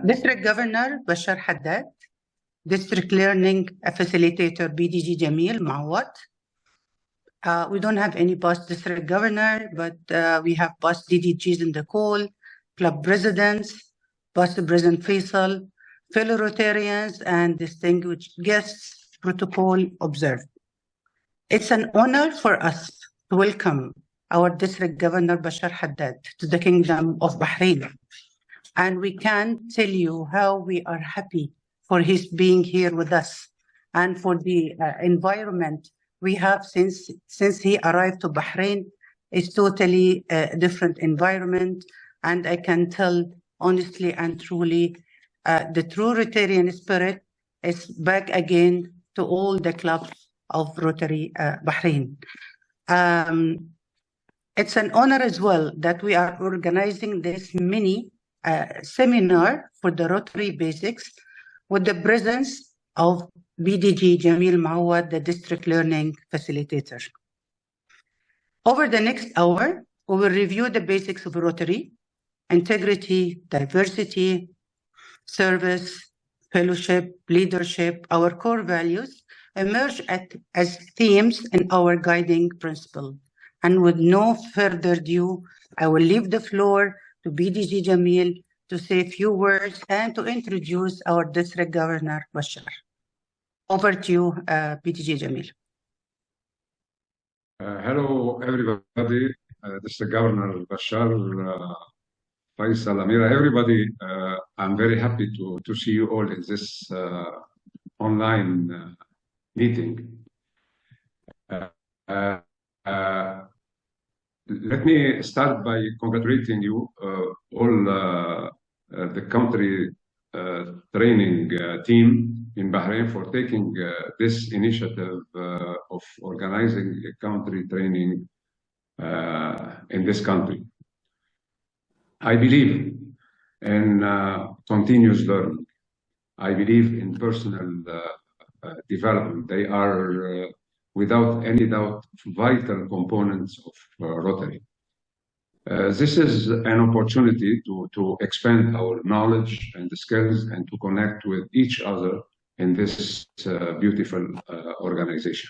District Governor Bashar Haddad, District Learning Facilitator BDG Jamil Mawat. We don't have any past district governor, but we have past DDGs in the call, club presidents, past President Faisal, fellow Rotarians, and distinguished guests, protocol observed. It's an honor for us to welcome our District Governor Bashar Haddad to the Kingdom of Bahrain. And we can tell you how we are happy for his being here with us and for the environment we have since he arrived to Bahrain. Is totally a different environment. And I can tell honestly and truly, the true Rotarian spirit is back again to all the clubs of Rotary Bahrain. It's an honor as well that we are organizing this mini seminar for the Rotary Basics with the presence of BDG Jamil Mawad, the District Learning Facilitator. Over the next hour, we will review the basics of Rotary, integrity, diversity, service, fellowship, leadership. Our core values emerge as themes in our guiding principle. And with no further ado, I will leave the floor to BDG Jamil to say a few words and to introduce our District Governor, Bashar. Over to you, BDG Jamil. Hello, everybody. District Governor Bashar, Faisal, Amira, everybody. I'm very happy to see you all in this online meeting. Let me start by congratulating you, all the country training team in Bahrain for taking this initiative of organizing a country training in this country. I believe in continuous learning. I believe in personal development. They are, without any doubt, vital components of Rotary. This is an opportunity to expand our knowledge and the skills and to connect with each other in this beautiful organization.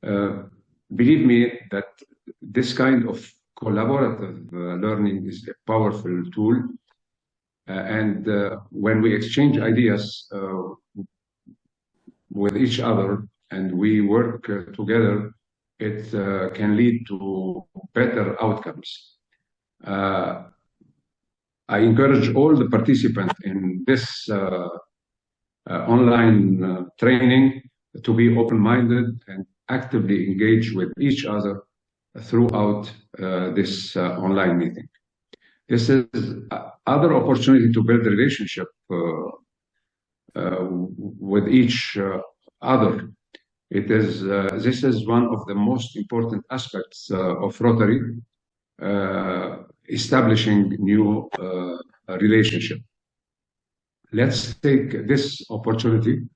Believe me that this kind of collaborative learning is a powerful tool. And when we exchange ideas with each other and we work together, it can lead to better outcomes. I encourage all the participants in this online training to be open-minded and actively engage with each other throughout this online meeting. This is another opportunity to build a relationship with each other. This is one of the most important aspects of Rotary, establishing new relationship. Let's take this opportunity,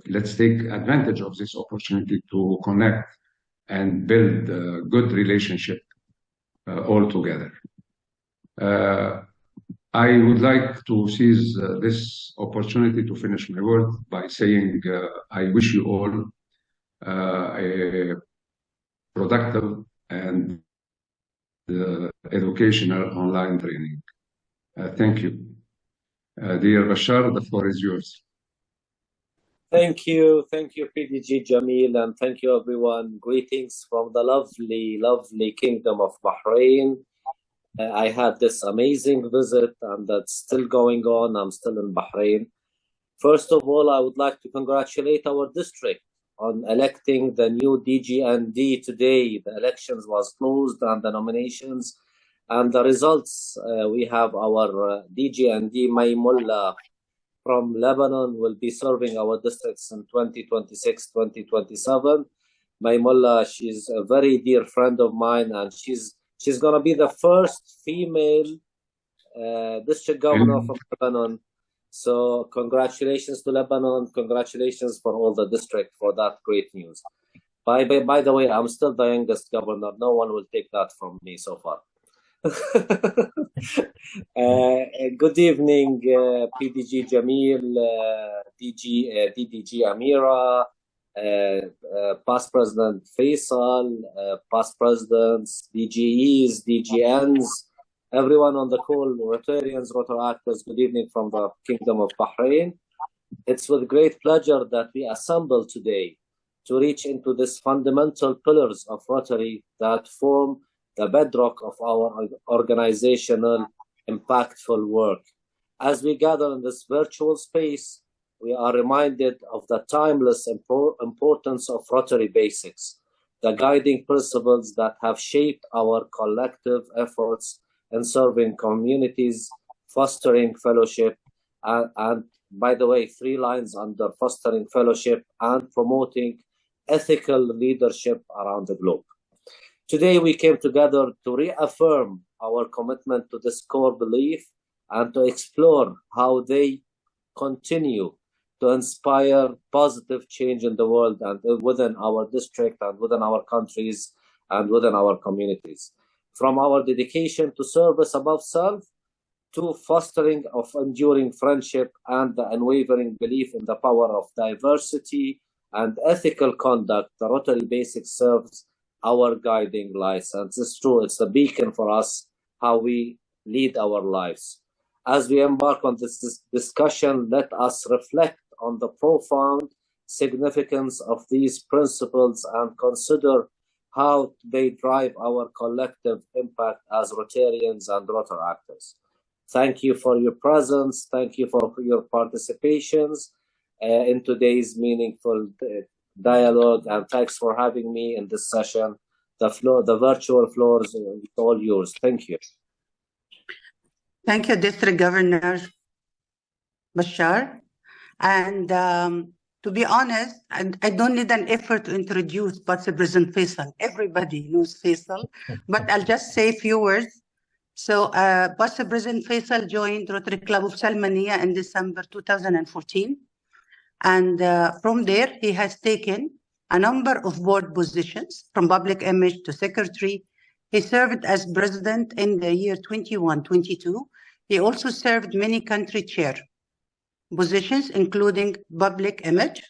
let's take advantage of this opportunity to connect and build a good relationship all together. I would like to seize this opportunity to finish my word by saying I wish you all a productive and educational online training. Thank you. Dear Bashar, the floor is yours. Thank you, PDG Jamil, and thank you, everyone. Greetings from the lovely, lovely Kingdom of Bahrain. I had this amazing visit, and that's still going on. I'm still in Bahrain. First of all, I would like to congratulate our district on electing the new DG&D today. The elections was closed and the nominations and the results. We have our DG&D Maymullah from Lebanon will be serving our districts in 2026, 2027. Maymullah, she's a very dear friend of mine, and she's going to be the first female district governor from Lebanon. So congratulations to Lebanon. Congratulations for all the district for that great news. By the way, I'm still the youngest governor. No one will take that from me so far. Good evening, PDG Jamil, DDG Amira, past President Faisal, past presidents, DGEs, DGNs, everyone on the call, Rotarians, Rotary actors, good evening from the Kingdom of Bahrain. It's with great pleasure that we assemble today to reach into these fundamental pillars of Rotary that form the bedrock of our organizational impactful work. As we gather in this virtual space, we are reminded of the timeless importance of Rotary Basics, the guiding principles that have shaped our collective efforts in serving communities, fostering fellowship, and by the way, 3 lines under fostering fellowship and promoting ethical leadership around the globe. Today, we came together to reaffirm our commitment to this core belief and to explore how they continue to inspire positive change in the world and within our district and within our countries and within our communities. From our dedication to service above self to fostering of enduring friendship and the unwavering belief in the power of diversity and ethical conduct, the Rotary Basics serves our guiding lights. And it's true, it's a beacon for us how we lead our lives. As we embark on this discussion, let us reflect on the profound significance of these principles and consider how they drive our collective impact as Rotarians and Rotary actors. Thank you for your presence. Thank you for your participations in today's meaningful dialogue, and thanks for having me in this session. The virtual floor is all yours. Thank you. Thank you, District Governor Bashar. And to be honest, I don't need an effort to introduce Vice President Faisal. Everybody knows Faisal, but I'll just say a few words. So Vice President Faisal joined Rotary Club of Salmania in December 2014. And from there, he has taken a number of board positions, from public image to secretary. He served as president in the year 21-22. He also served many country chair positions, including public image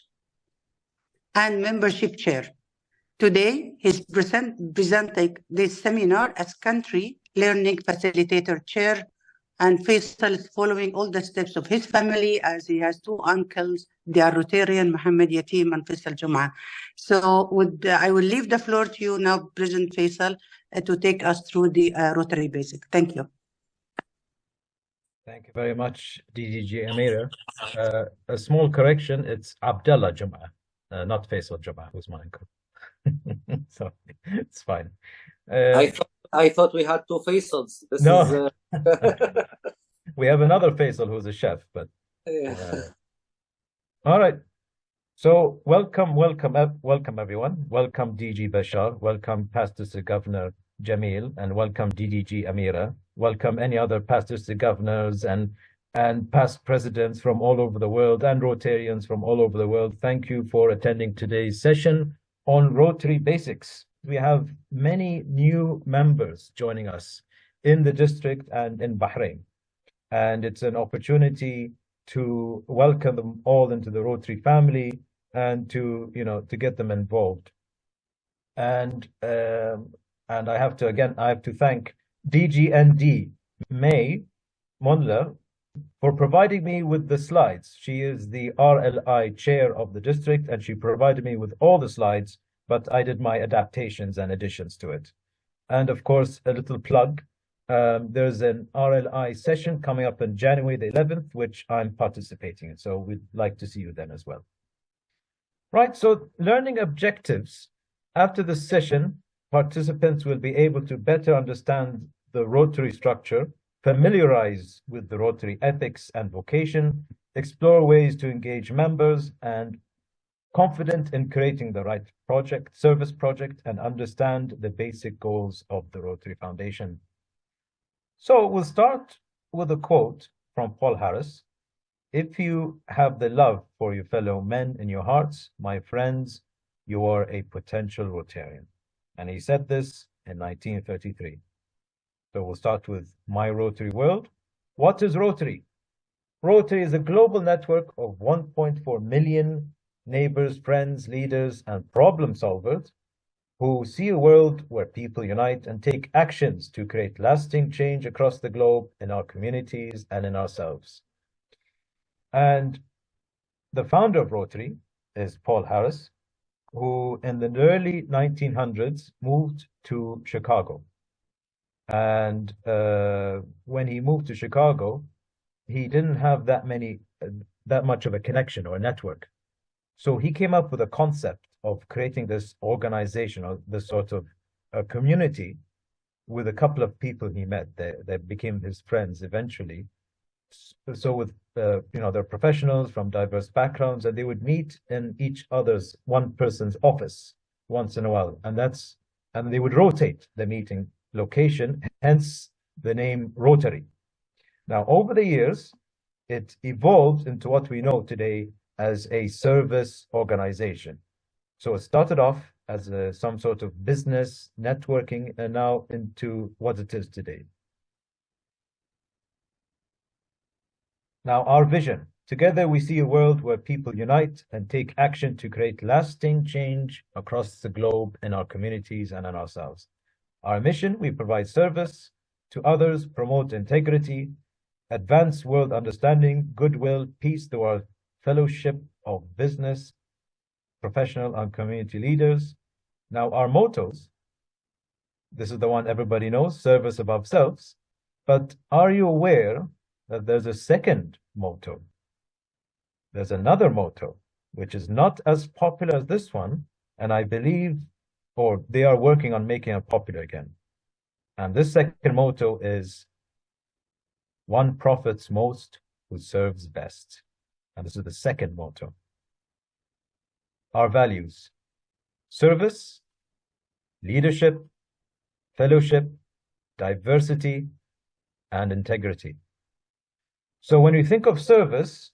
and membership chair. Today, he's presenting this seminar as country learning facilitator chair, and Faisal is following all the steps of his family, as he has 2 uncles. They are Rotarian, Mohammed Yatim and Faisal Juma. So I will leave the floor to you now, President Faisal, to take us through the Rotary Basic. Thank you. Thank you very much, DDG Amira. A small correction, it's Abdullah Juma, not Faisal Juma, who's my uncle. So it's fine. I thought we had 2 Faisals. No. We have another Faisal who's a chef, but all right. So welcome everyone. Welcome DG Bashar. Welcome past District Governor Jamil, and welcome DDG Amira. Welcome any other past district governors and past presidents from all over the world and Rotarians from all over the world. Thank you for attending today's session on Rotary Basics. We have many new members joining us in the district and in Bahrain. And it's an opportunity to welcome them all into the Rotary family and to get them involved. And I have to thank DGND May Monla for providing me with the slides. She is the RLI chair of the district, and she provided me with all the slides, but I did my adaptations and additions to it. And of course, a little plug. There's an RLI session coming up on January the 11th, which I'm participating in. So we'd like to see you then as well. Right, so learning objectives. After this session, participants will be able to better understand the Rotary structure, familiarize with the Rotary ethics and vocation, explore ways to engage members, and confident in creating the right service project, and understand the basic goals of the Rotary Foundation. So we'll start with a quote from Paul Harris. "If you have the love for your fellow men in your hearts, my friends, you are a potential Rotarian." And he said this in 1933. So we'll start with My Rotary World. What is Rotary? Rotary is a global network of 1.4 million neighbors, friends, leaders, and problem solvers who see a world where people unite and take actions to create lasting change across the globe in our communities and in ourselves. And the founder of Rotary is Paul Harris, who in the early 1900s moved to Chicago. And when he moved to Chicago, he didn't have that much of a connection or a network. So he came up with a concept of creating this organization or this sort of a community with a couple of people he met. They became his friends eventually. So with they're professionals from diverse backgrounds, and they would meet in one person's office once in a while, and they would rotate the meeting location, hence the name Rotary. Now, over the years, it evolved into what we know today as a service organization. So it started off as some sort of business networking, and now into what it is today. Now, our vision. Together, we see a world where people unite and take action to create lasting change across the globe in our communities and in ourselves. Our mission, we provide service to others, promote integrity, advance world understanding, goodwill, peace through our fellowship of business, professional and community leaders. Now, our mottos, this is the one everybody knows, service above selves. But are you aware that there's a second motto? There's another motto, which is not as popular as this one, and I believe, or they are working on making it popular again. And this second motto is, one profits most who serves best. And this is the second motto. Our values: service, leadership, fellowship, diversity, and integrity. So when we think of service,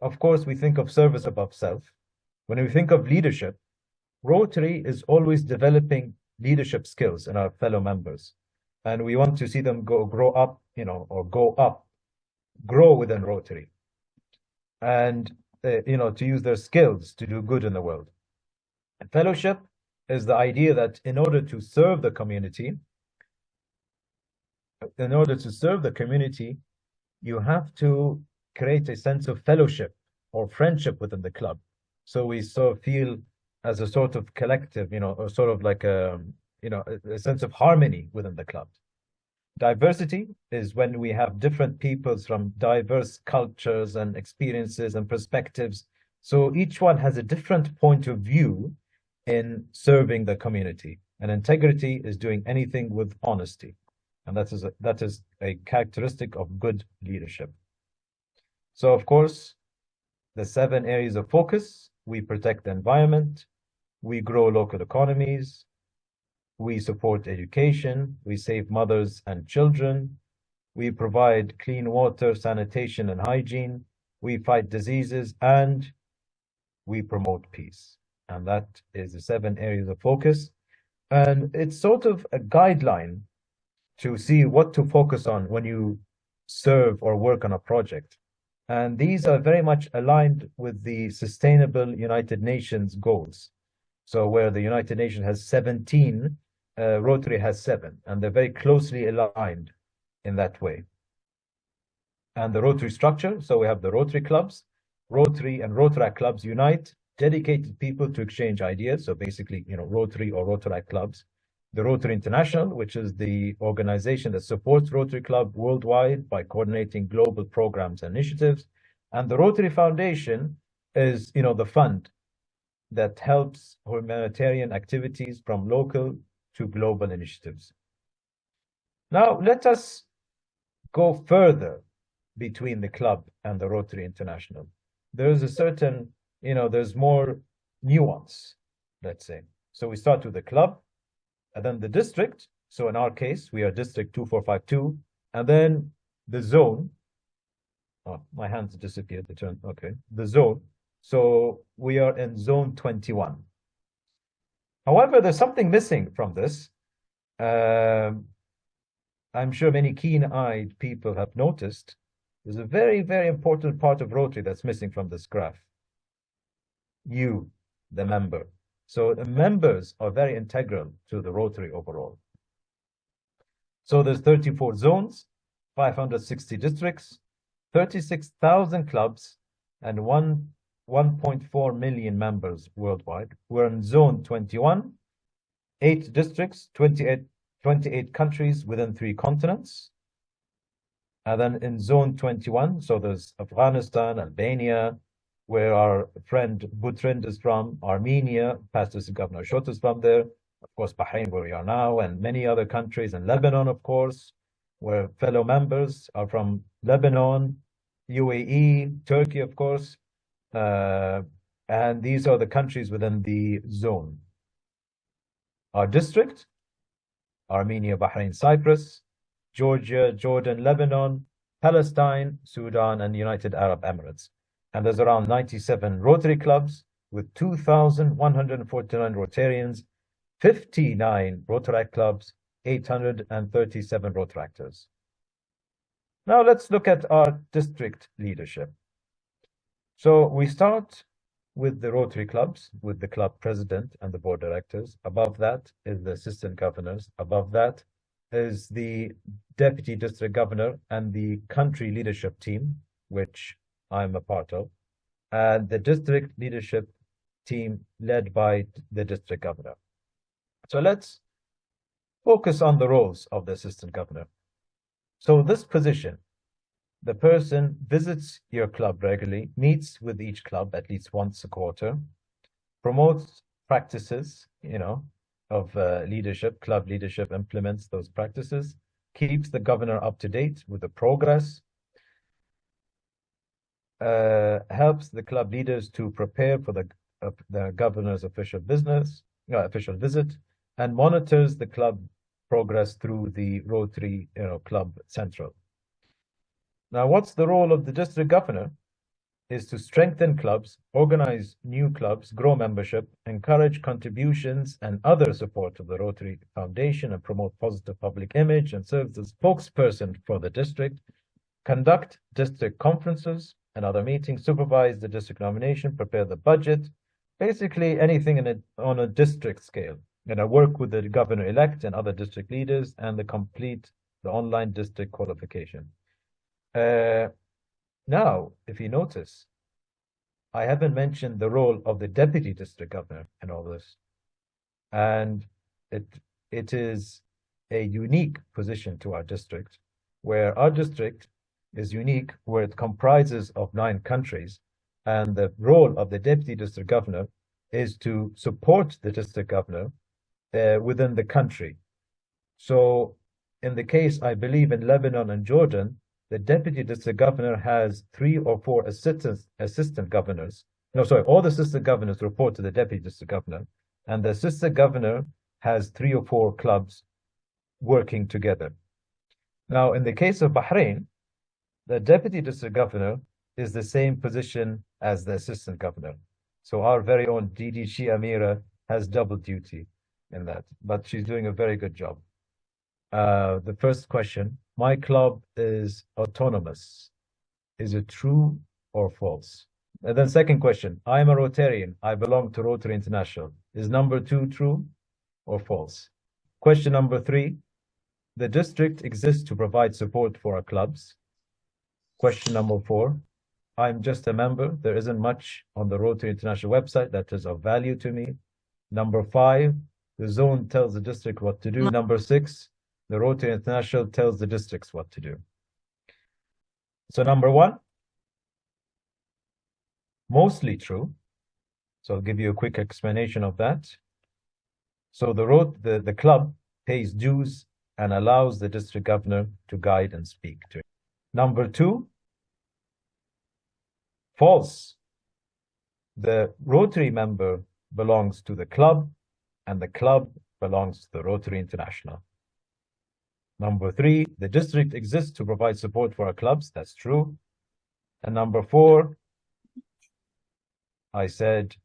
of course, we think of service above self. When we think of leadership, Rotary is always developing leadership skills in our fellow members. And we want to see them grow within Rotary. And, to use their skills to do good in the world. And fellowship is the idea that in order to serve the community, you have to create a sense of fellowship or friendship within the club. So we sort of feel as a sort of collective, or sort of like a sense of harmony within the club. Diversity is when we have different peoples from diverse cultures and experiences and perspectives. So each one has a different point of view in serving the community. And integrity is doing anything with honesty. And that is a characteristic of good leadership. So, of course, the 7 areas of focus: we protect the environment, we grow local economies, we support education, we save mothers and children, we provide clean water, sanitation, and hygiene, we fight diseases, and we promote peace. And that is the 7 areas of focus. And it's sort of a guideline to see what to focus on when you serve or work on a project. And these are very much aligned with the Sustainable United Nations goals. So where the United Nations has 17, Rotary has 7, and they're very closely aligned in that way. And the Rotary structure, so we have the Rotary clubs. Rotary and Rotaract clubs unite dedicated people to exchange ideas. So basically, Rotary or Rotaract clubs. The Rotary International, which is the organization that supports Rotary Club worldwide by coordinating global programs and initiatives. And the Rotary Foundation is, the fund that helps humanitarian activities from local to global initiatives. Now, let us go further between the club and the Rotary International. There's a certain, there's more nuance, let's say. So we start with the club, and then the district. So in our case, we are District 2452, and then the zone. Oh, my hands disappeared. Okay, the zone. So we are in Zone 21. However, there's something missing from this. I'm sure many keen-eyed people have noticed, there's a very, very important part of Rotary that's missing from this graph. You, the member. So the members are very integral to the Rotary overall. So there's 34 zones, 560 districts, 36,000 clubs, and 1.4 million members worldwide. We're in zone 21, 8 districts, 28 countries within 3 continents. And then in zone 21, so there's Afghanistan, Albania, where our friend Butrind is from, Armenia, Pastor Governor Shot is from there, of course, Bahrain, where we are now, and many other countries, and Lebanon, of course, where fellow members are from Lebanon, UAE, Turkey, of course, and these are the countries within the zone. Our district, Armenia, Bahrain, Cyprus, Georgia, Jordan, Lebanon, Palestine, Sudan, and United Arab Emirates. And there's around 97 Rotary clubs with 2,149 Rotarians, 59 Rotaract clubs, 837 Rotaractors. Now let's look at our district leadership. So we start with the Rotary clubs, with the club president and the board directors. Above that is the assistant governors. Above that is the deputy district governor and the country leadership team, which I'm a part of, and the district leadership team led by the district governor. So let's focus on the roles of the assistant governor. So this position, the person visits your club regularly, meets with each club at least once a quarter, promotes practices, of leadership, club leadership, implements those practices, keeps the governor up to date with the progress, helps the club leaders to prepare for the governor's official visit, and monitors the club progress through the Rotary Club Central. Now, what's the role of the district governor? Is to strengthen clubs, organize new clubs, grow membership, encourage contributions and other support of the Rotary Foundation, and promote positive public image, and serves as spokesperson for the district, conduct district conferences and other meetings, supervise the district nomination, prepare the budget, basically anything on a district scale. Work with the governor-elect and other district leaders, and complete the online district qualification. Now, if you notice, I haven't mentioned the role of the deputy district governor in all this. And it is a unique position to our district, where our district is unique, where it comprises of 9 countries. And the role of the deputy district governor is to support the district governor within the country. So in the case, I believe, in Lebanon and Jordan, the deputy district governor has 3 or 4 assistant governors. No, sorry, all the assistant governors report to the deputy district governor, and the assistant governor has 3 or 4 clubs working together. Now, in the case of Bahrain, the deputy district governor is the same position as the assistant governor. So our very own DDG Amira has double duty in that, but she's doing a very good job. The first question, my club is autonomous. Is it true or false? And then second question, I'm a Rotarian. I belong to Rotary International. Is number 2 true or false? Question number 3, the district exists to provide support for our clubs. Question number 4, I'm just a member. There isn't much on the Rotary International website that is of value to me. Number 5, the zone tells the district what to do. Number 6, the Rotary International tells the districts what to do. So number 1, mostly true. So I'll give you a quick explanation of that. So the club pays dues and allows the district governor to guide and speak to it. Number 2, false. The Rotary member belongs to the club, and the club belongs to the Rotary International. Number 3, the district exists to provide support for our clubs. That's true. And number 4, I said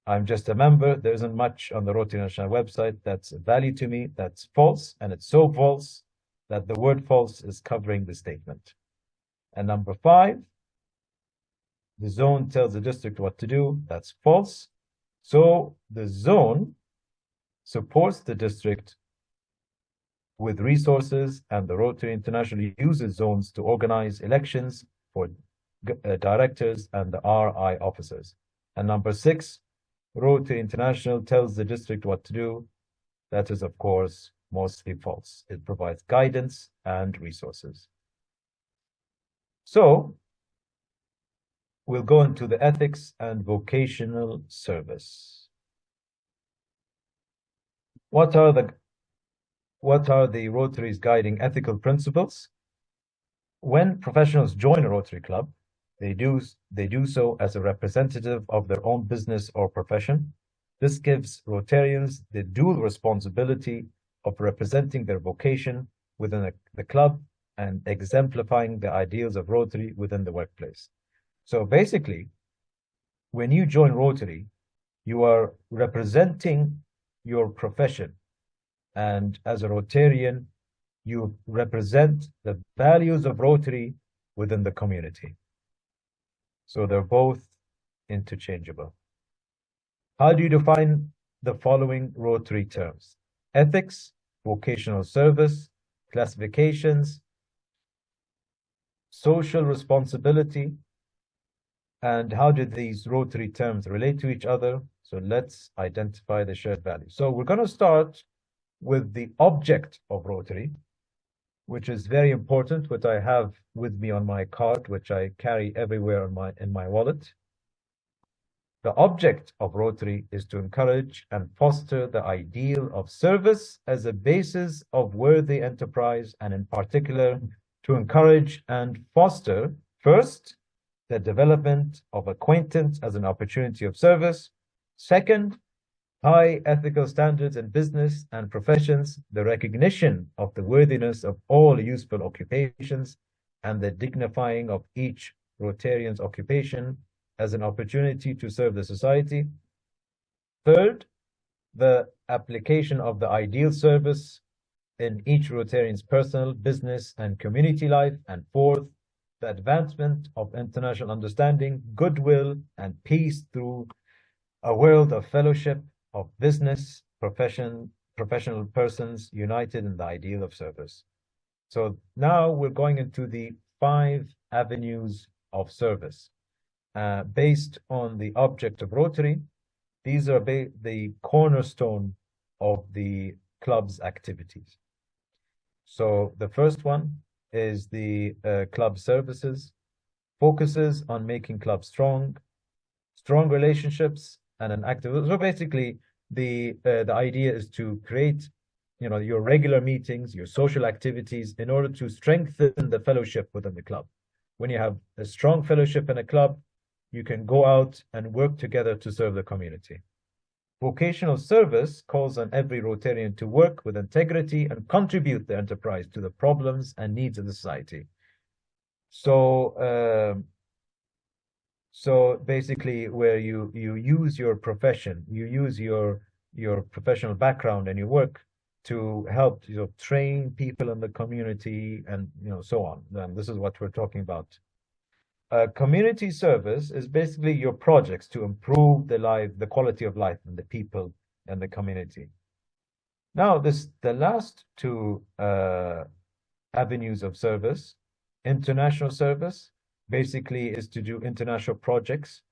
I'm just a member. There isn't much on the Rotary International website that's of value to me. That's false, and it's so false that the word false is covering the statement. And number 5, the zone tells the district what to do. That's false. So the zone supports the district with resources, and the Rotary International uses zones to organize elections for directors and the RI officers. And number 6, Rotary International tells the district what to do. That is, of course, mostly false. It provides guidance and resources. So we'll go into the ethics and vocational service. What are the Rotary's guiding ethical principles? When professionals join a Rotary Club, they do so as a representative of their own business or profession. This gives Rotarians the dual responsibility of representing their vocation within the club and exemplifying the ideals of Rotary within the workplace. So basically, when you join Rotary, you are representing your profession. And as a Rotarian, you represent the values of Rotary within the community. So they're both interchangeable. How do you define the following Rotary terms? Ethics, vocational service, classifications, social responsibility, and how do these Rotary terms relate to each other? So let's identify the shared values. So we're going to start with the object of Rotary, which is very important, what I have with me on my card, which I carry everywhere in my wallet. The object of Rotary is to encourage and foster the ideal of service as a basis of worthy enterprise, and in particular, to encourage and foster, first, the development of acquaintance as an opportunity of service. Second, high ethical standards in business and professions, the recognition of the worthiness of all useful occupations, and the dignifying of each Rotarian's occupation as an opportunity to serve the society. Third, the application of the ideal service in each Rotarian's personal, business, and community life. And fourth, the advancement of international understanding, goodwill, and peace through a world of fellowship, of business, professional persons united in the ideal of service. So now we're going into the 5 avenues of service. Based on the object of Rotary, these are the cornerstone of the club's activities. So the first one is the club services, focuses on making clubs strong relationships, and an active. So basically, the idea is to create, your regular meetings, your social activities, in order to strengthen the fellowship within the club. When you have a strong fellowship in a club, you can go out and work together to serve the community. Vocational service calls on every Rotarian to work with integrity and contribute the enterprise to the problems and needs of the society. So basically, where you use your profession, you use your professional background and your work to help train people in the community, and so on. And this is what we're talking about. Community service is basically your projects to improve the quality of life in the people and the community. Now, the last 2 avenues of service, international service, basically is to do international projects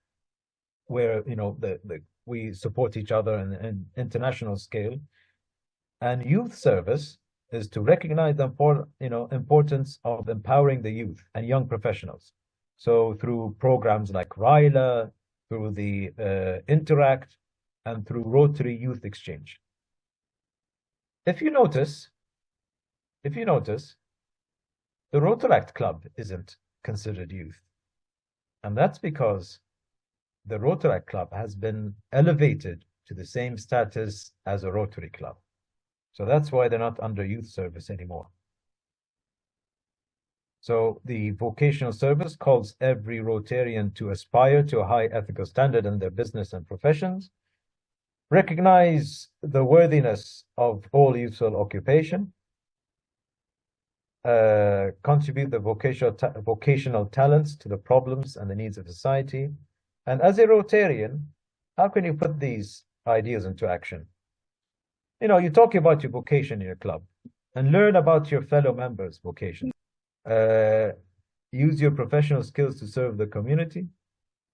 where we support each other in an international scale. And youth service is to recognize the importance of empowering the youth and young professionals. So through programs like RILA, through the Interact, and through Rotary Youth Exchange. If you notice, the Rotaract Club isn't considered youth. And that's because the Rotaract Club has been elevated to the same status as a Rotary Club. So that's why they're not under youth service anymore. So the vocational service calls every Rotarian to aspire to a high ethical standard in their business and professions, recognize the worthiness of all useful occupation, contribute the vocational talents to the problems and the needs of society. And as a Rotarian, how can you put these ideas into action? You know, you talk about your vocation in your club and learn about your fellow members' vocation. Use your professional skills to serve the community.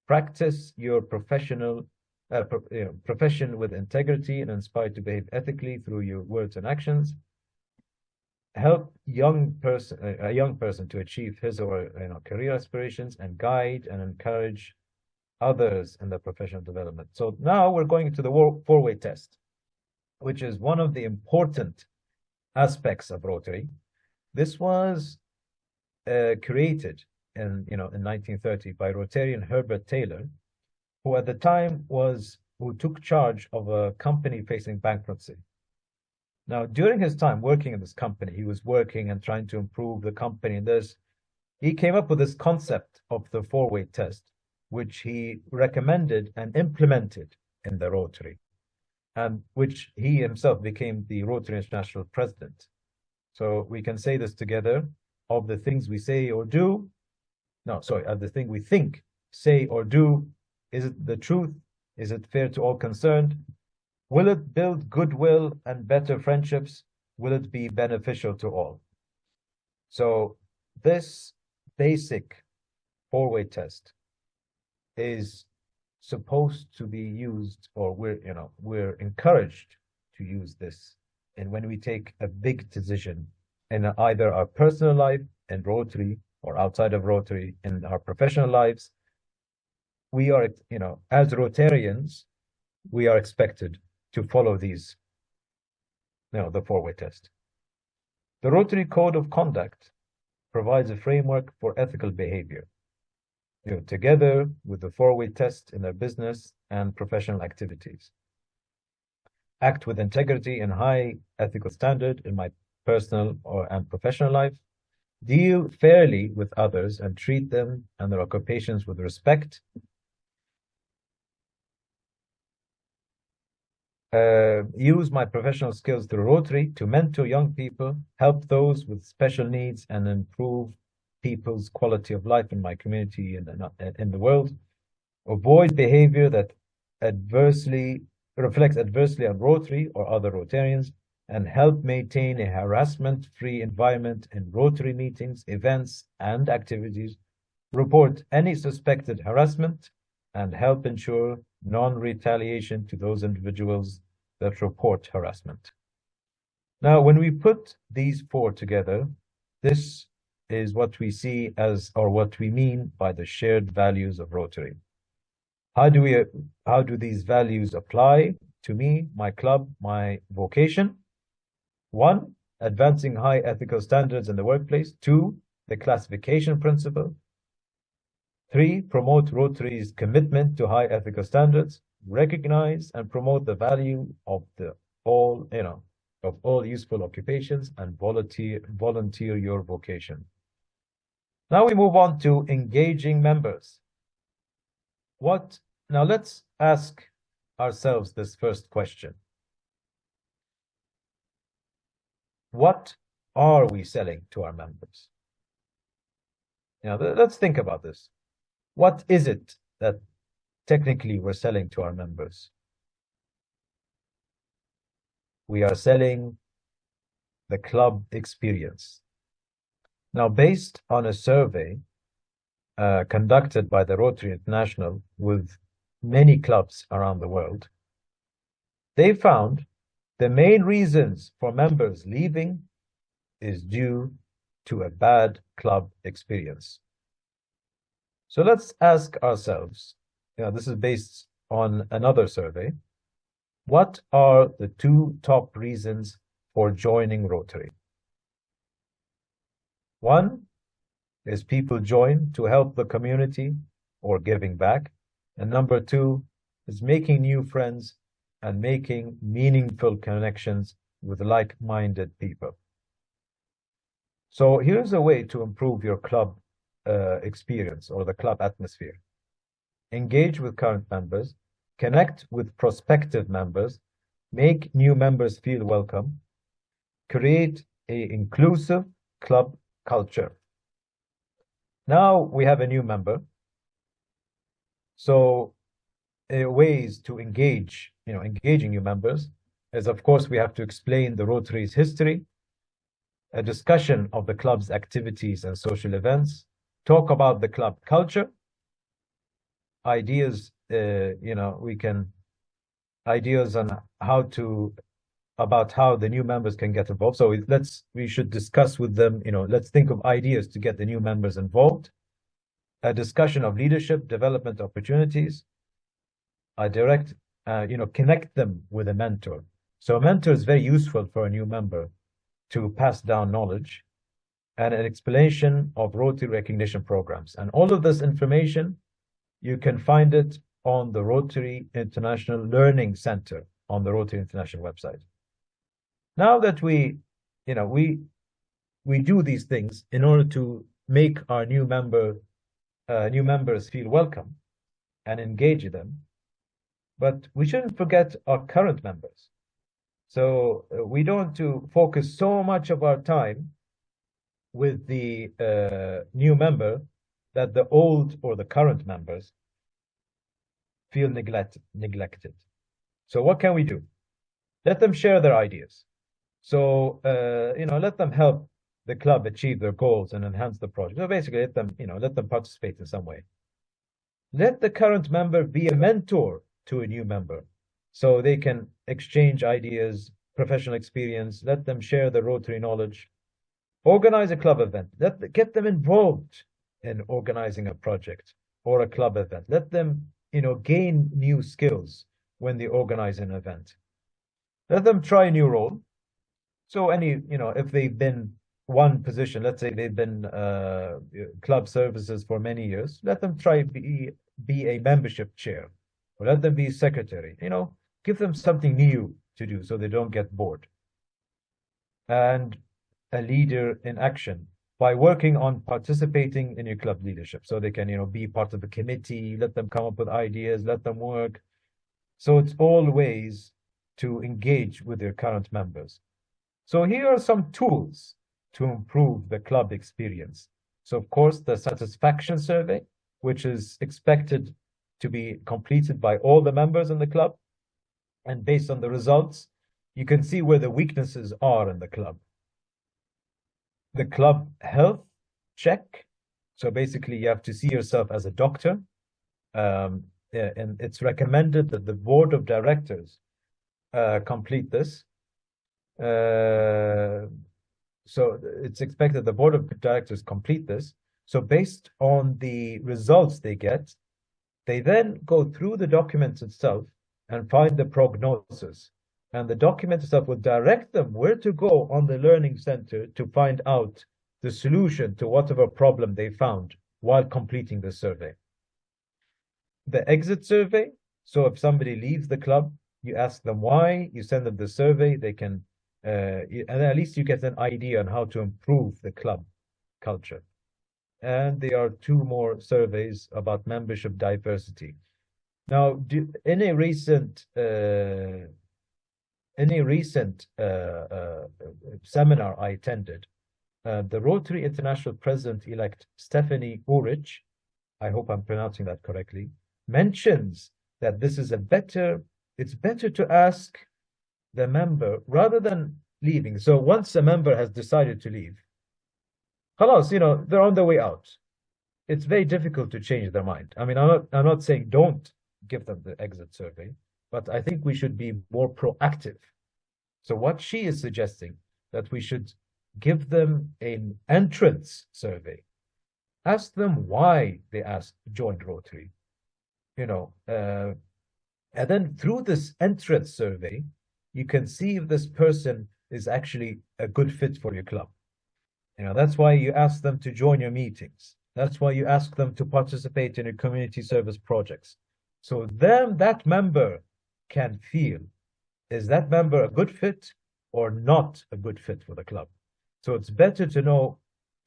Practice your profession with integrity and inspired to behave ethically through your words and actions. Help a young person to achieve his or career aspirations, and guide and encourage others in their professional development. So now we're going into the four-way test, which is one of the important aspects of Rotary. This was created in 1930 by Rotarian Herbert Taylor, who at the time who took charge of a company facing bankruptcy. Now, during his time working in this company, he was working and trying to improve the company, and he came up with this concept of the four-way test, which he recommended and implemented in the Rotary, and which he himself became the Rotary International President. So we can say this together: of the things we say or do, of the thing we think, say, or do, is it the truth? Is it fair to all concerned? Will it build goodwill and better friendships? Will it be beneficial to all? So this basic four-way test is supposed to be used, or we're encouraged to use this, and when we take a big decision in either our personal life in Rotary or outside of Rotary in our professional lives, we are, as Rotarians, we are expected to follow these, the four-way test. The Rotary Code of Conduct provides a framework for ethical behavior, together with the four-way test in their business and professional activities. Act with integrity and high ethical standard in my personal and professional life. Deal fairly with others and treat them and their occupations with respect. Use my professional skills through Rotary to mentor young people, help those with special needs, and improve people's quality of life in my community and in the world. Avoid behavior that reflects adversely on Rotary or other Rotarians, and help maintain a harassment-free environment in Rotary meetings, events, and activities. Report any suspected harassment and help ensure non-retaliation to those individuals that report harassment. Now, when we put these four together, this is what we see as, or what we mean by the shared values of Rotary. How do these values apply to me, my club, my vocation? 1, advancing high ethical standards in the workplace. 2, the classification principle. 3, promote Rotary's commitment to high ethical standards. Recognize and promote the value of all useful occupations, and volunteer your vocation. Now we move on to engaging members. Now let's ask ourselves this first question. What are we selling to our members? Let's think about this. What is it that technically we're selling to our members? We are selling the club experience. Now, based on a survey conducted by the Rotary International with many clubs around the world, they found the main reasons for members leaving is due to a bad club experience. So let's ask ourselves, this is based on another survey, what are the 2 top reasons for joining Rotary? 1 is people join to help the community or giving back. And number 2 is making new friends and making meaningful connections with like-minded people. So here's a way to improve your club experience or the club atmosphere. Engage with current members, connect with prospective members, make new members feel welcome, create an inclusive club culture. Now we have a new member. So ways to engage, engaging new members is, of course, we have to explain the Rotary's history, a discussion of the club's activities and social events, talk about the club culture, ideas, ideas on about how the new members can get involved. So we should discuss with them, let's think of ideas to get the new members involved, a discussion of leadership, development opportunities, connect them with a mentor. So a mentor is very useful for a new member to pass down knowledge, and an explanation of Rotary recognition programs. And all of this information, you can find it on the Rotary International Learning Center on the Rotary International website. Now that we do these things in order to make our new members feel welcome and engage them, but we shouldn't forget our current members. So we don't want to focus so much of our time with the new member that the old or the current members feel neglected. So what can we do? Let them share their ideas. So let them help the club achieve their goals and enhance the project. So basically, let them participate in some way. Let the current member be a mentor to a new member, so they can exchange ideas, professional experience. Let them share the Rotary knowledge. Organize a club event. Get them involved in organizing a project or a club event. Let them, gain new skills when they organize an event. Let them try a new role. So if they've been one position, let's say they've been club services for many years, let them try be a membership chair, or let them be secretary. Give them something new to do so they don't get bored. And a leader in action by working on participating in your club leadership, so they can be part of the committee. Let them come up with ideas, let them work. So it's all ways to engage with your current members. So here are some tools to improve the club experience. So of course, the satisfaction survey, which is expected to be completed by all the members in the club, and based on the results, you can see where the weaknesses are in the club. The club health check. So basically, you have to see yourself as a doctor. And it's recommended that the board of directors complete this. So it's expected the board of directors complete this. So based on the results they get, they then go through the documents itself and find the prognosis. And the document itself will direct them where to go on the learning center to find out the solution to whatever problem they found while completing the survey. The exit survey. So if somebody leaves the club, you ask them why, you send them the survey, they can, and at least you get an idea on how to improve the club culture. And there are 2 more surveys about membership diversity. Now, in a recent seminar I attended, the Rotary International President-elect Stephanie Ulrich, I hope I'm pronouncing that correctly, mentions that this is it's better to ask the member rather than leaving. So once a member has decided to leave, khalas, they're on their way out. It's very difficult to change their mind. I mean, I'm not saying don't give them the exit survey, but I think we should be more proactive. So what she is suggesting, that we should give them an entrance survey. Ask them why they joined Rotary. And then through this entrance survey, you can see if this person is actually a good fit for your club. That's why you ask them to join your meetings. That's why you ask them to participate in your community service projects. So that member can feel, is that member a good fit or not a good fit for the club? So it's better to know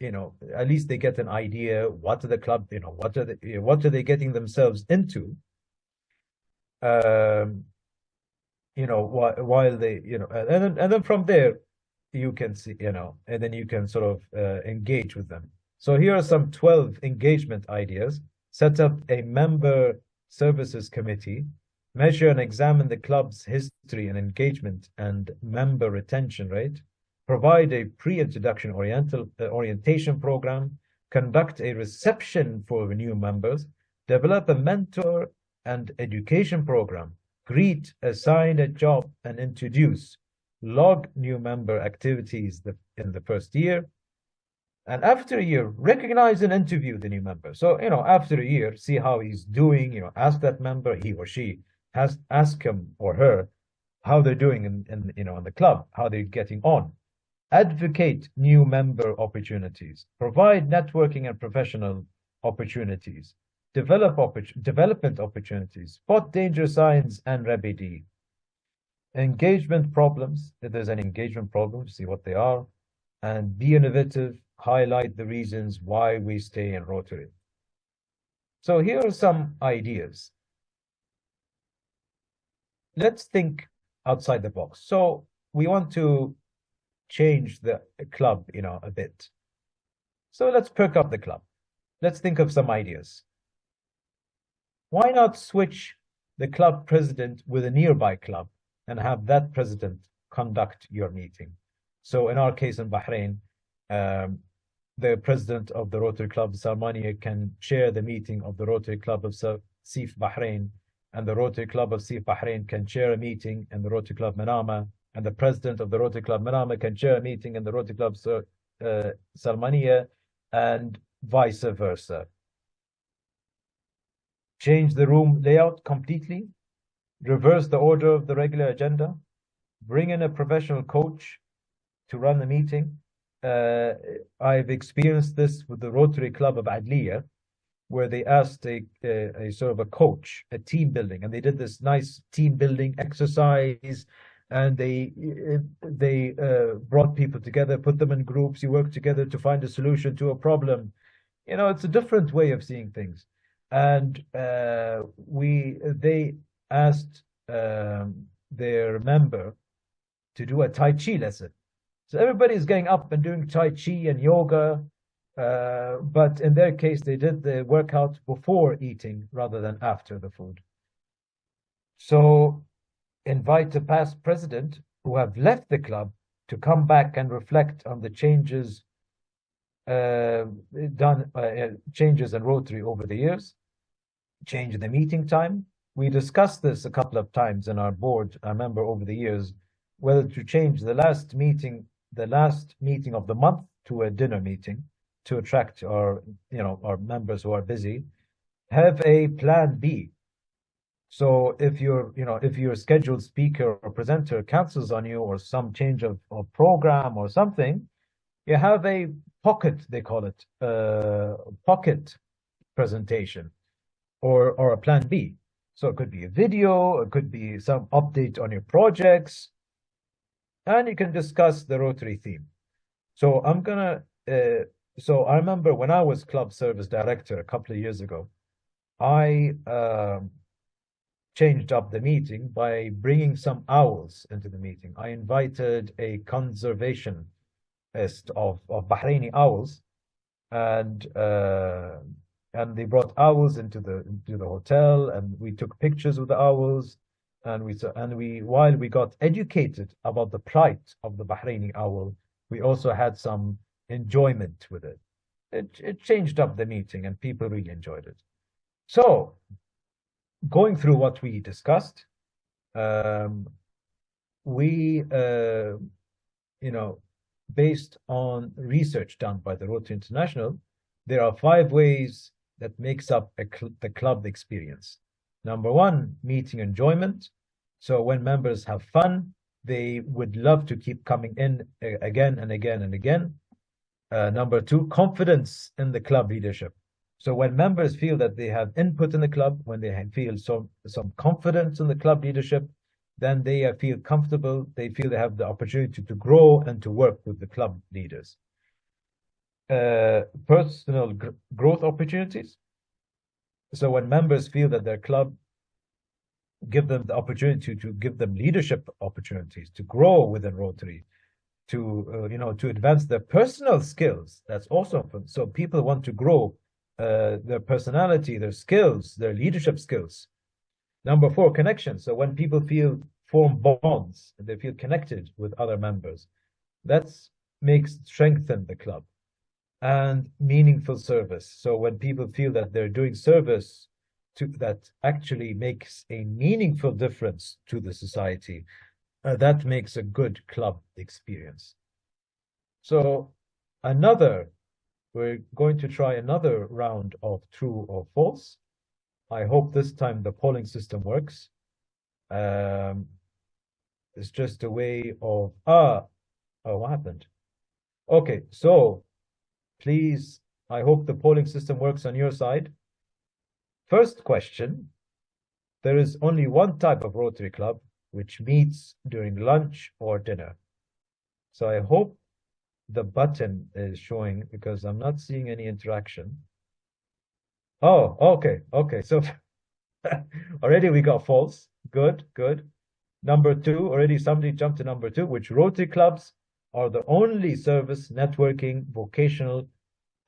at least they get an idea what are the club, what are they getting themselves into, while they, and then from there you can see, and then you can sort of engage with them. So here are some 12 engagement ideas. Set up a member services committee, measure and examine the club's history and engagement and member retention rate, provide a pre-introduction orientation program, conduct a reception for new members, develop a mentor and education program, greet, assign a job and introduce, log new member activities in the first year, and after a year, recognize and interview the new member. So, after a year, see how he's doing, ask that member, he or she, ask him or her how they're doing in the club, how they're getting on. Advocate new member opportunities, provide networking and professional opportunities, development opportunities, spot danger signs and remedy. Engagement problems, if there's any engagement problems, see what they are, and be innovative, highlight the reasons why we stay in Rotary. So here are some ideas. Let's think outside the box. So we want to change the club, a bit. So let's perk up the club. Let's think of some ideas. Why not switch the club president with a nearby club and have that president conduct your meeting? So in our case in Bahrain, the president of the Rotary Club Salmania can chair the meeting of the Rotary Club of Sif Bahrain, and the Rotary Club of Sif Bahrain can chair a meeting in the Rotary Club Manama, and the president of the Rotary Club Manama can chair a meeting in the Rotary Club Salmania, and vice versa. Change the room layout completely, reverse the order of the regular agenda, bring in a professional coach to run the meeting. I've experienced this with the Rotary Club of Adliya, where they asked a sort of a coach, a team building, and they did this nice team building exercise, and they brought people together, put them in groups, you work together to find a solution to a problem. It's a different way of seeing things. And they asked their member to do a Tai Chi lesson. So everybody's going up and doing Tai Chi and yoga, but in their case, they did the workout before eating rather than after the food. So invite a past president who have left the club to come back and reflect on the changes changes in Rotary over the years, change the meeting time. We discussed this a couple of times in our board, I remember over the years, whether to change the last meeting of the month to a dinner meeting to attract our members who are busy. Have a plan B. So if your scheduled speaker or presenter cancels on you, or some change of program or something, you have a pocket, they call it, pocket presentation, or a plan B. So it could be a video, it could be some update on your projects, and you can discuss the Rotary theme. So so I remember when I was club service director a couple of years ago, I changed up the meeting by bringing some owls into the meeting. I invited a conservationist of Bahraini owls, and they brought owls into the hotel, and we took pictures with the owls, and while we got educated about the plight of the Bahraini owl, we also had some enjoyment with it. It changed up the meeting, and people really enjoyed it. So, going through what we discussed, based on research done by the Rotary International, there are 5 ways that makes up the club experience. Number 1, meeting enjoyment. So when members have fun, they would love to keep coming in again and again and again. Number 2, confidence in the club leadership. So when members feel that they have input in the club, when they feel some confidence in the club leadership, then they feel comfortable, they feel they have the opportunity to grow and to work with the club leaders. personal growth opportunities. So when members feel that their club give them the opportunity to give them leadership opportunities to grow within Rotary, to to advance their personal skills. That's also fun. So people want to grow their personality, their skills, their leadership skills. Number 4, connection. So when people form bonds, and they feel connected with other members, that makes strengthen the club. And meaningful service. So when people feel that they're doing service that actually makes a meaningful difference to the society, that makes a good club experience. So we're going to try another round of true or false. I hope this time the polling system works. It's just a way of, what happened? Okay, so please, I hope the polling system works on your side. First question, there is only one type of Rotary Club which meets during lunch or dinner. So I hope the button is showing because I'm not seeing any interaction. Oh, okay. So already we got false. Good. Number 2, already somebody jumped to number 2, which Rotary clubs are the only service networking vocational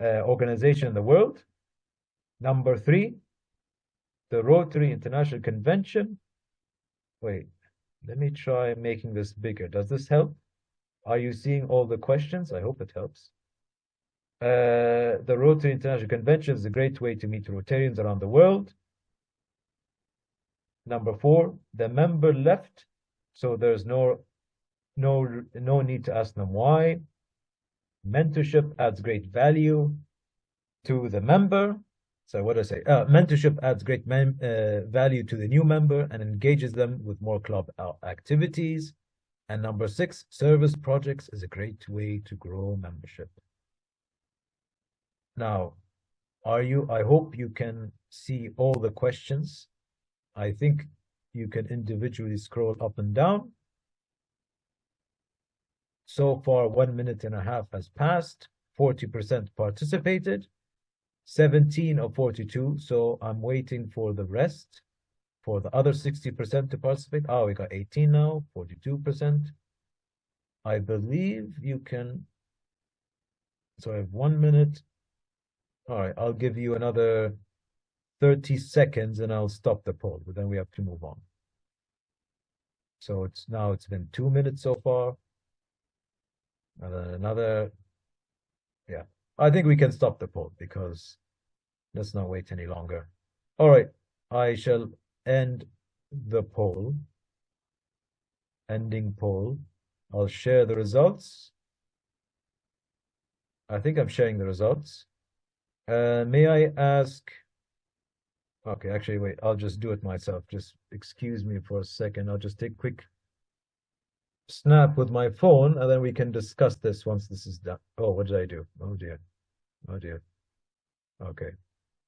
organization in the world. Number 3, the Rotary International Convention. Wait, let me try making this bigger. Does this help? Are you seeing all the questions? I hope it helps. The Rotary International Convention is a great way to meet Rotarians around the world. Number 4, the member left, so there's no need to ask them why. Mentorship adds great value to the member. So what do I say? Mentorship adds great value to the new member and engages them with more club activities. And number 6, service projects is a great way to grow membership. Now, I hope you can see all the questions. I think you can individually scroll up and down. So far, 1.5 minutes has passed. 40% participated. 17 of 42. So I'm waiting for the rest, for the other 60% to participate. Oh, we got 18 now, 42%. I believe you can. So I have 1 minute. All right, I'll give you another 30 seconds and I'll stop the poll, but then we have to move on. So it's been 2 minutes so far. And then another, yeah. I think we can stop the poll because let's not wait any longer. All right, I shall end the poll. Ending poll. I'll share the results. I think I'm sharing the results. May I ask? Okay, actually, wait, I'll just do it myself. Just excuse me for a second. I'll just take a quick snap with my phone and then we can discuss this once this is done. Oh, what did I do? Oh dear. Okay,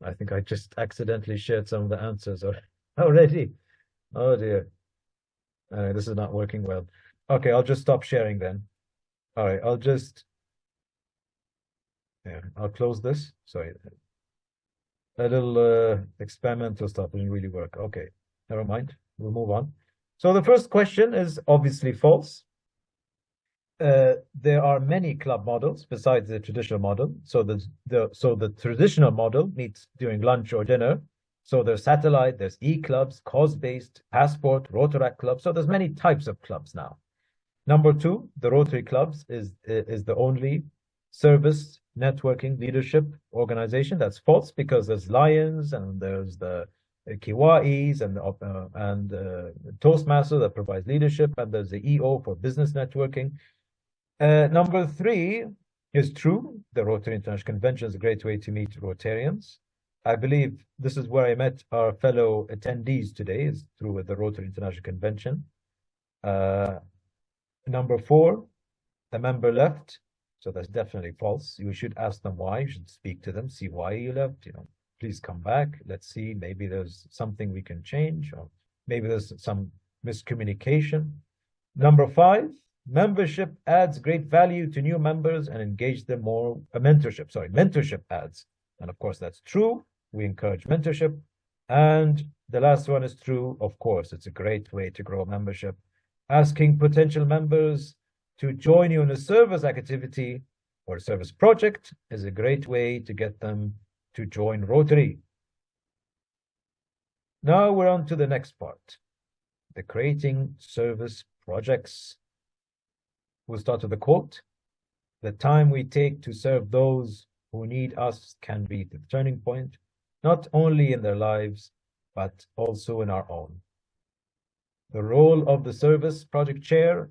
I think I just accidentally shared some of the answers already. Oh dear. This is not working well. Okay, I'll just stop sharing then. All right, I'll close this. Sorry, a little experimental stuff didn't really work. Okay, never mind, we'll move on. So the first question is obviously false. There are many club models besides the traditional model. So the traditional model meets during lunch or dinner. So there's satellite, there's e-clubs, cause-based, passport, Rotaract clubs. So there's many types of clubs now. Number 2, the Rotary clubs is the only service networking leadership organization. That's false because there's Lions and there's the Kiwais and Toastmaster that provides leadership, and there's the EO for business networking. Number 3 is true. The Rotary International Convention is a great way to meet Rotarians. I believe this is where I met our fellow attendees today, is through the Rotary International Convention. Number 4, the member left. So that's definitely false. You should ask them why. You should speak to them, see why you left. Please come back. Let's see. Maybe there's something we can change, or maybe there's some miscommunication. Number 5, Membership adds great value to new members and engage them more. Mentorship adds. And of course, that's true. We encourage mentorship. And the last one is true. Of course, it's a great way to grow membership. Asking potential members to join you in a service activity or a service project is a great way to get them to join Rotary. Now we're on to the next part, the creating service projects. We'll start with a quote. The time we take to serve those who need us can be the turning point, not only in their lives, but also in our own. The role of the service project chair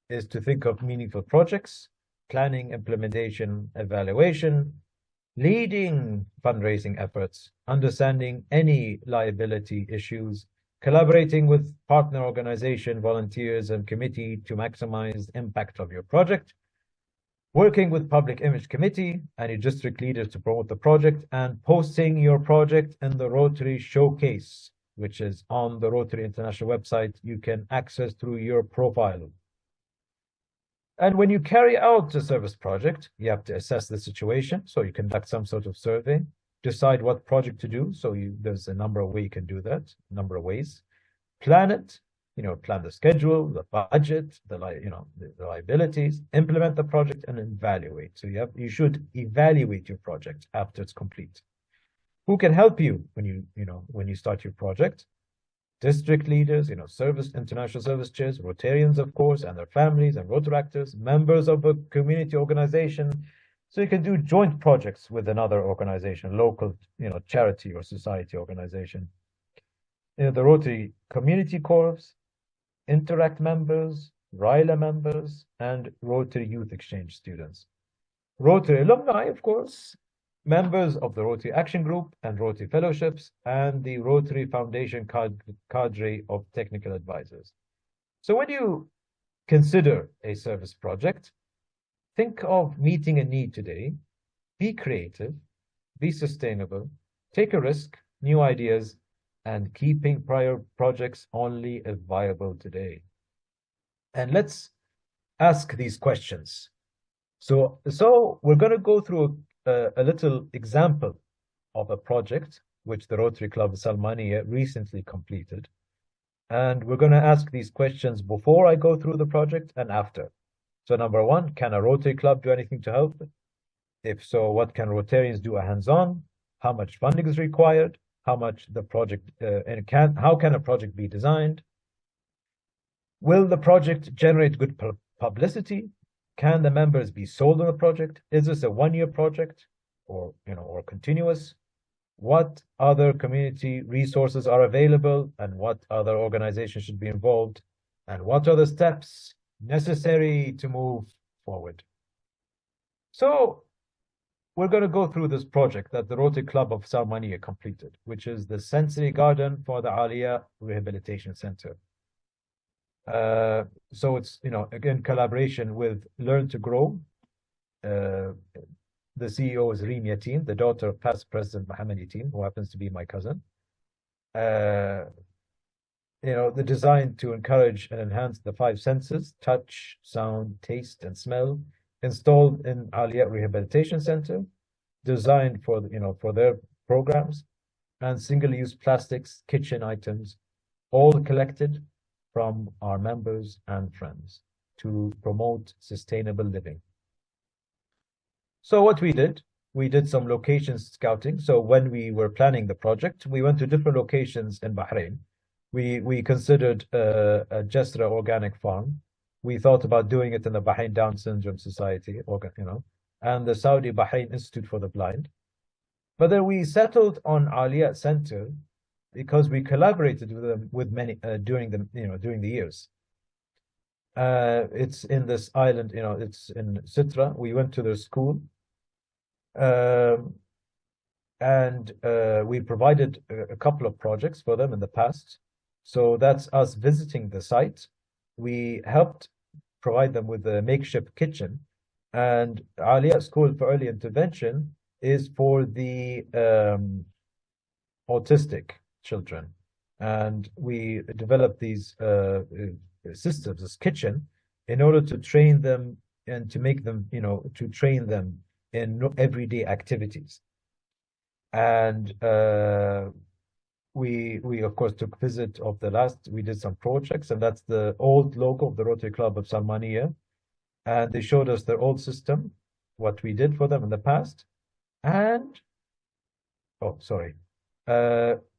is to think of meaningful projects, planning, implementation, evaluation, leading fundraising efforts, understanding any liability issues, collaborating with partner organization, volunteers, and committee to maximize the impact of your project, working with public image committee and your district leaders to promote the project, and posting your project in the Rotary Showcase, which is on the Rotary International website. You can access through your profile. And when you carry out a service project, you have to assess the situation. So you conduct some sort of survey, decide what project to do. So there's a number of ways you can do that, number of ways. Plan it, plan the schedule, the budget, the liabilities, implement the project, and evaluate. So you should evaluate your project after it's complete. Who can help you when you start your project? District leaders, international service chairs, Rotarians, of course, and their families, and Rotaractors, members of a community organization. So you can do joint projects with another organization, local, charity or society organization. The Rotary Community Corps, Interact members, RILA members, and Rotary Youth Exchange students. Rotary alumni, of course, members of the Rotary Action Group and Rotary Fellowships, and the Rotary Foundation cadre of technical advisors. So when you consider a service project, think of meeting a need today, be creative, be sustainable, take a risk, new ideas, and keeping prior projects only if viable today. And let's ask these questions. So we're going to go through a little example of a project which the Rotary Club Salmania recently completed. And we're going to ask these questions before I go through the project and after. So number one, can a Rotary Club do anything to help? If so, what can Rotarians do hands-on? How much funding is required? How much the project how can a project be designed? Will the project generate good publicity? Can the members be sold on the project? Is this a one-year project or continuous? What other community resources are available and what other organizations should be involved? And what are the steps necessary to move forward? So we're going to go through this project that the Rotary Club of Salmania completed, which is the sensory garden for the Aliyah Rehabilitation Center. So it's, again, collaboration with Learn to Grow. The CEO is Reem Yatim, the daughter of past President Mohammed Yatim, who happens to be my cousin. The design to encourage and enhance the 5 senses, touch, sound, taste, and smell, installed in Aliyah Rehabilitation Center, designed for, for their programs, and single-use plastics, kitchen items, all collected from our members and friends to promote sustainable living. So what we did some location scouting. So when we were planning the project, we went to different locations in Bahrain. We considered a Jasra organic farm. We thought about doing it in the Bahrain Down Syndrome Society, and the Saudi Bahrain Institute for the Blind. But then we settled on Aliyah Center because we collaborated with them many during the years. It's in this island, it's in Sitra. We went to their school, and we provided a couple of projects for them in the past. So that's us visiting the site. We helped provide them with a makeshift kitchen, and Aliyah School for Early Intervention is for the autistic children. And we developed these systems, this kitchen, in order to train them and to make them, to train them in everyday activities. And we of course took visit of we did some projects, and that's the old logo of the Rotary Club of Salmania. And they showed us their old system, what we did for them in the past. And,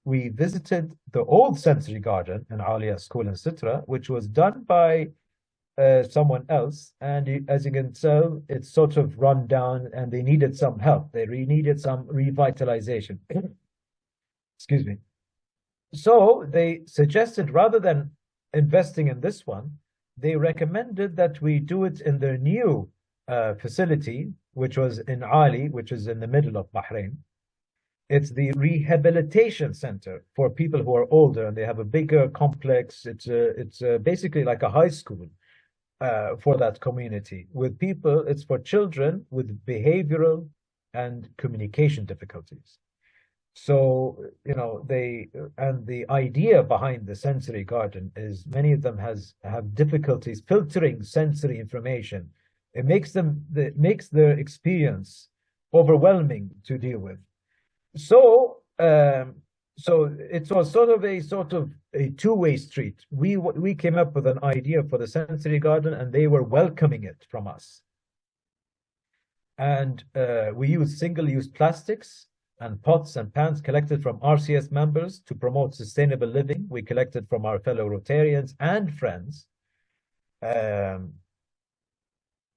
we visited the old sensory garden in Alia School in Sitra, which was done by someone else. And as you can tell, it's sort of run down and they needed some help. They needed some revitalization. Excuse me. So they suggested, rather than investing in this one, they recommended that we do it in their new facility, which was in Ali, which is in the middle of Bahrain. It's the rehabilitation center for people who are older, and they have a bigger complex. It's basically like a high school for that community. With people, it's for children with behavioral and communication difficulties. So, the idea behind the sensory garden is many of them have difficulties filtering sensory information. It makes their experience overwhelming to deal with. So, it was sort of a two-way street. We came up with an idea for the sensory garden, and they were welcoming it from us. And we used single-use plastics and pots and pans collected from RCS members to promote sustainable living. We collected from our fellow Rotarians and friends. And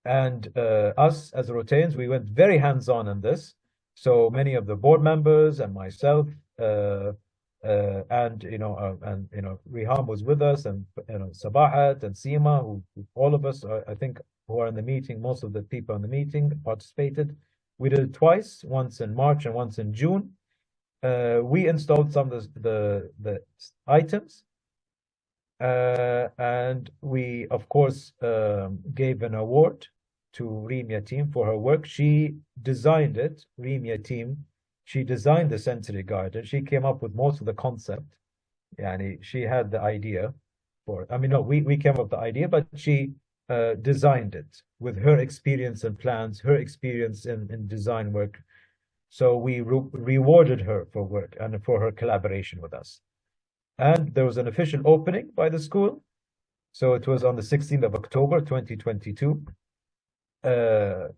us as Rotarians, we went very hands-on in this. So many of the board members and myself, and Riham was with us, and Sabahat and Seema, who all of us, I think, who are in the meeting, most of the people in the meeting participated. We did it twice, once in March and once in June. We installed some of the items, and we, of course, gave an award to Remia team for her work. She designed it, Remia team. She designed the sensory garden. She came up with most of the concept. She had the idea for it. I mean, no, we came up with the idea, but she designed it with her experience and plans, her experience in design work. So we rewarded her for work and for her collaboration with us. And there was an official opening by the school. So it was on the 16th of October, 2022. It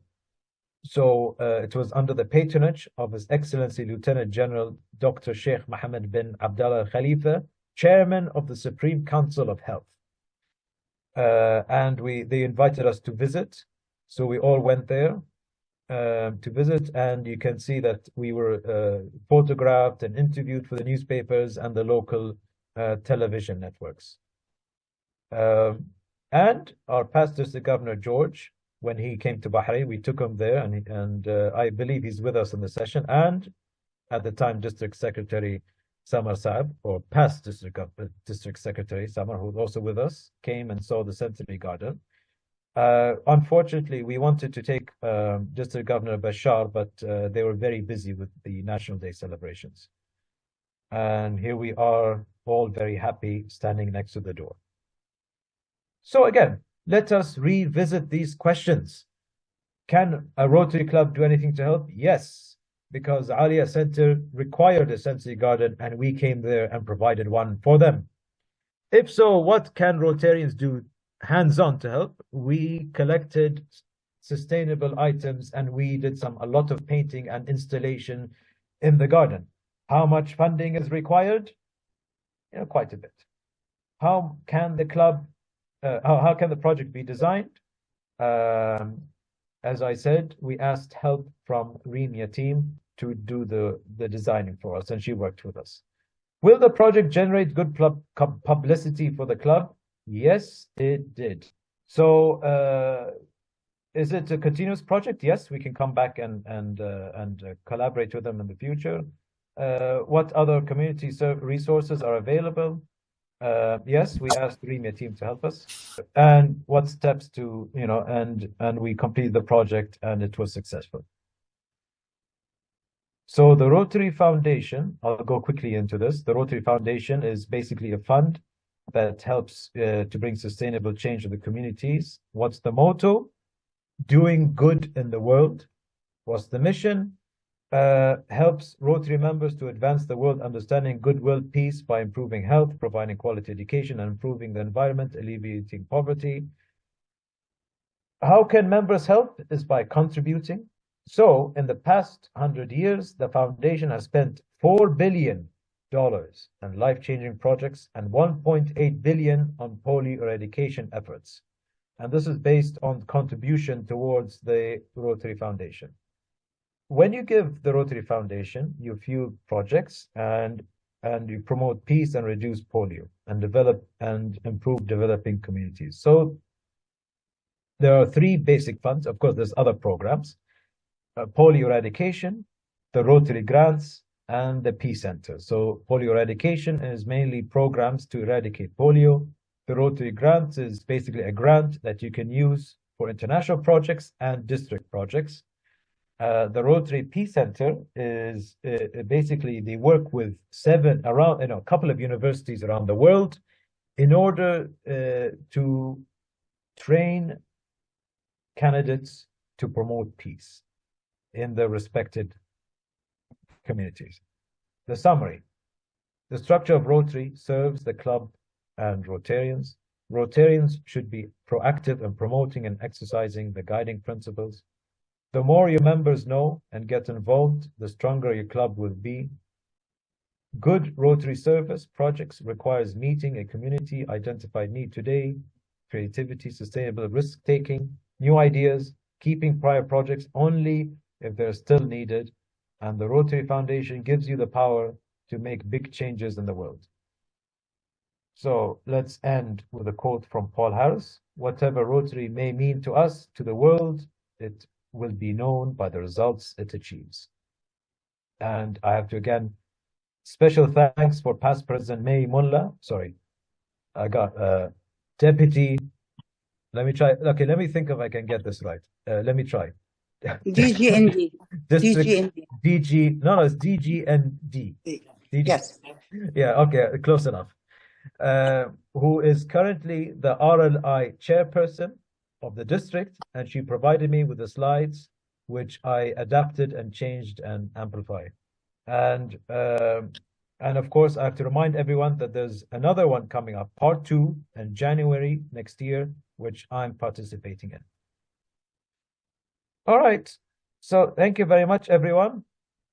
was under the patronage of His Excellency Lieutenant General Dr. Sheikh Mohammed bin Abdullah Khalifa, Chairman of the Supreme Council of Health. And they invited us to visit. So we all went there to visit, and you can see that we were photographed and interviewed for the newspapers and the local television networks. And our past district governor, George, when he came to Bahrain, we took him there, and I believe he's with us in the session. And at the time, District Secretary Samar Saab, or past District Secretary Samar, who was also with us, came and saw the sensory garden. Unfortunately, we wanted to take District Governor Bashar, but they were very busy with the National Day celebrations. And here we are, all very happy, standing next to the door. So again, let us revisit these questions. Can a Rotary Club do anything to help? Yes, because Alia Center required a sensory garden, and we came there and provided one for them. If so, what can Rotarians do hands-on to help? We collected sustainable items, and we did a lot of painting and installation in the garden. How much funding is required? Quite a bit. How can the club how can the project be designed? As I said, we asked help from Remia team to do the designing for us, and she worked with us. Will the project generate good publicity for the club? Yes, it did. So is it a continuous project? Yes, we can come back and collaborate with them in the future. What other community resources are available? Yes, we asked the Remia team to help us, and what steps to, and we completed the project, and it was successful. So the Rotary Foundation, I'll go quickly into this. The Rotary Foundation is basically a fund that helps to bring sustainable change in the communities. What's the motto? Doing good in the world. What's the mission? Helps Rotary members to advance the world understanding goodwill, peace by improving health, providing quality education, and improving the environment, alleviating poverty. How can members help? Is by contributing. So in the past 100 years, the foundation has spent $4 billion on life-changing projects and $1.8 billion on polio eradication efforts. And this is based on contribution towards the Rotary Foundation. When you give the Rotary Foundation, you fuel projects and you promote peace and reduce polio and develop and improve developing communities. So there are 3 basic funds. Of course, there's other programs. Polio eradication, the Rotary grants, and the Peace Center. So polio eradication is mainly programs to eradicate polio. The Rotary grants is basically a grant that you can use for international projects and district projects. The Rotary Peace Center is basically they work with a couple of universities around the world in order to train candidates to promote peace in the respected communities. The summary. The structure of Rotary serves the club and Rotarians. Rotarians should be proactive in promoting and exercising the guiding principles. The more your members know and get involved, the stronger your club will be. Good Rotary service projects requires meeting a community identified need today, creativity, sustainable risk-taking, new ideas, keeping prior projects only if they're still needed, and the Rotary Foundation gives you the power to make big changes in the world. So let's end with a quote from Paul Harris. Whatever Rotary may mean to us, to the world, it will be known by the results it achieves. And I have to again, special thanks for past President May Mullah. Sorry, I got Deputy. Let me try. Okay, let me think if I can get this right. Let me try. DGND. District DG. No, it's DGND. Yes. Yeah. Okay. Close enough. Who is currently the RLI chairperson of the district, and she provided me with the slides, which I adapted and changed and amplified. And of course, I have to remind everyone that there's another one coming up, part 2, in January next year, which I'm participating in. All right. So thank you very much, everyone.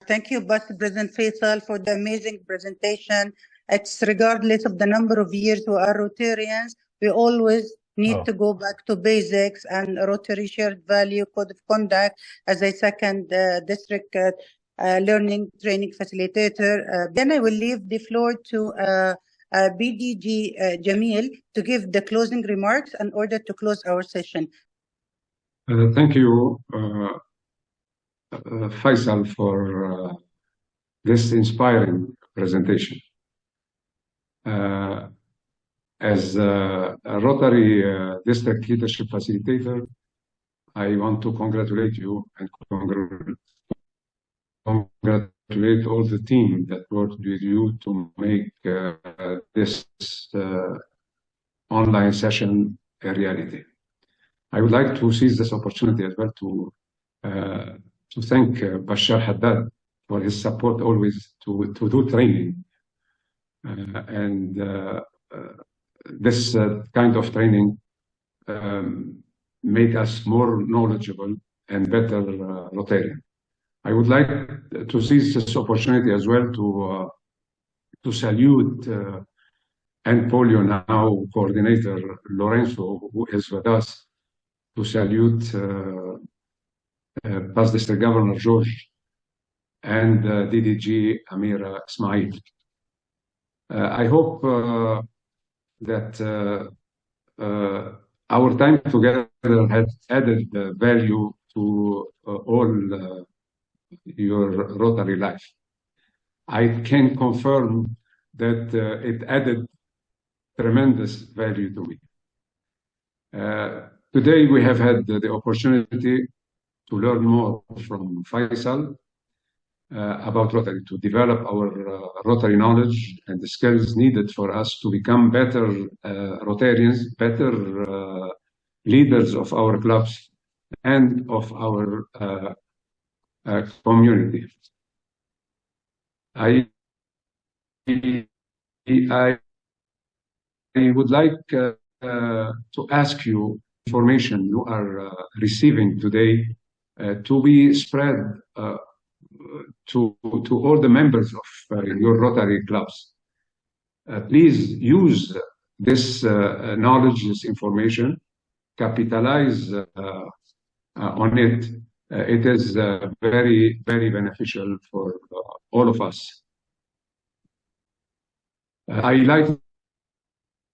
Thank you, Vice President Faisal, for the amazing presentation. It's regardless of the number of years we are Rotarians, we always need to go back to basics and Rotary shared value, code of conduct as a second district learning training facilitator. Then I will leave the floor to BDG Jamil to give the closing remarks in order to close our session. Thank you, Faisal, for this inspiring presentation. As a Rotary District Leadership Facilitator, I want to congratulate you and congratulate all the team that worked with you to make this online session a reality. I would like to seize this opportunity as well to thank Bashar Haddad for his support always to do training. This kind of training made us more knowledgeable and better Rotarian. I would like to seize this opportunity as well to salute and Polio now coordinator Lorenzo, who is with us, to salute Past District Governor George and DDG Amira Ismail. I hope that our time together has added value to all your Rotary life. I can confirm that it added tremendous value to me. Today we have had the opportunity to learn more from Faisal, about Rotary, to develop our Rotary knowledge and the skills needed for us to become better Rotarians, better leaders of our clubs and of our community. I would like to ask you information you are receiving today to be spread to all the members of your Rotary clubs. Please use this knowledge, this information, capitalize on it. It is very, very beneficial for all of us. I like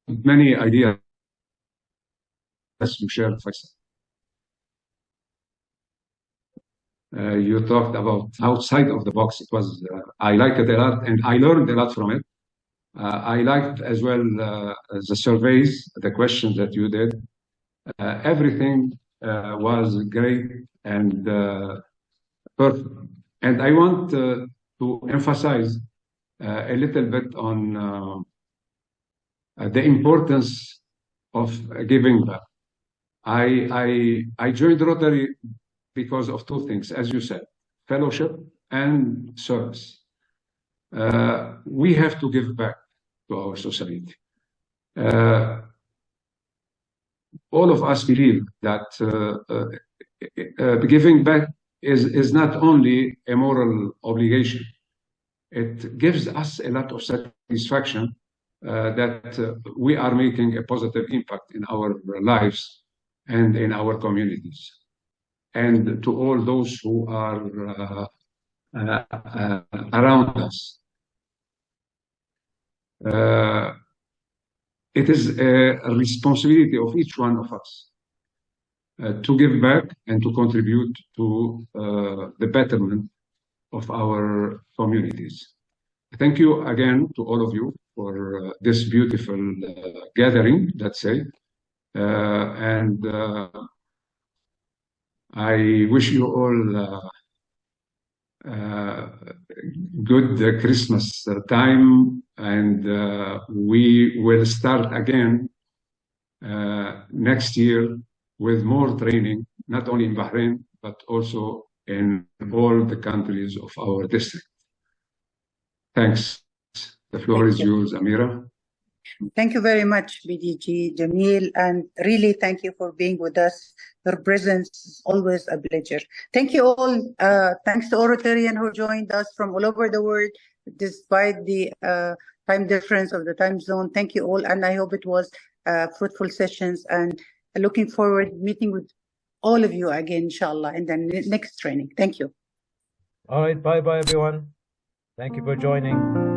many ideas you shared, Faisal. You talked about outside of the box. It was, I liked it a lot, and I learned a lot from it. I liked as well the surveys, the questions that you did. Everything was great and perfect. And I want to emphasize a little bit on the importance of giving back. I joined Rotary because of two things, as you said, fellowship and service. We have to give back to our society. All of us believe that giving back is not only a moral obligation. It gives us a lot of satisfaction that we are making a positive impact in our lives and in our communities. And to all those who are around us. It is a responsibility of each one of us to give back and to contribute to the betterment of our communities. Thank you again to all of you for this beautiful gathering, let's say. And I wish you all good Christmas time, and we will start again next year with more training, not only in Bahrain, but also in all the countries of our district. Thanks. The floor is yours, Amira. Thank you very much, BDG Jamil, and really thank you for being with us. Your presence is always a pleasure. Thank you all. Thanks to all Rotarians who joined us from all over the world, despite the time difference of the time zone. Thank you all, and I hope it was fruitful sessions, and looking forward meeting with all of you again, inshallah, in the next training. Thank you. All right, bye-bye, everyone. Thank you for joining.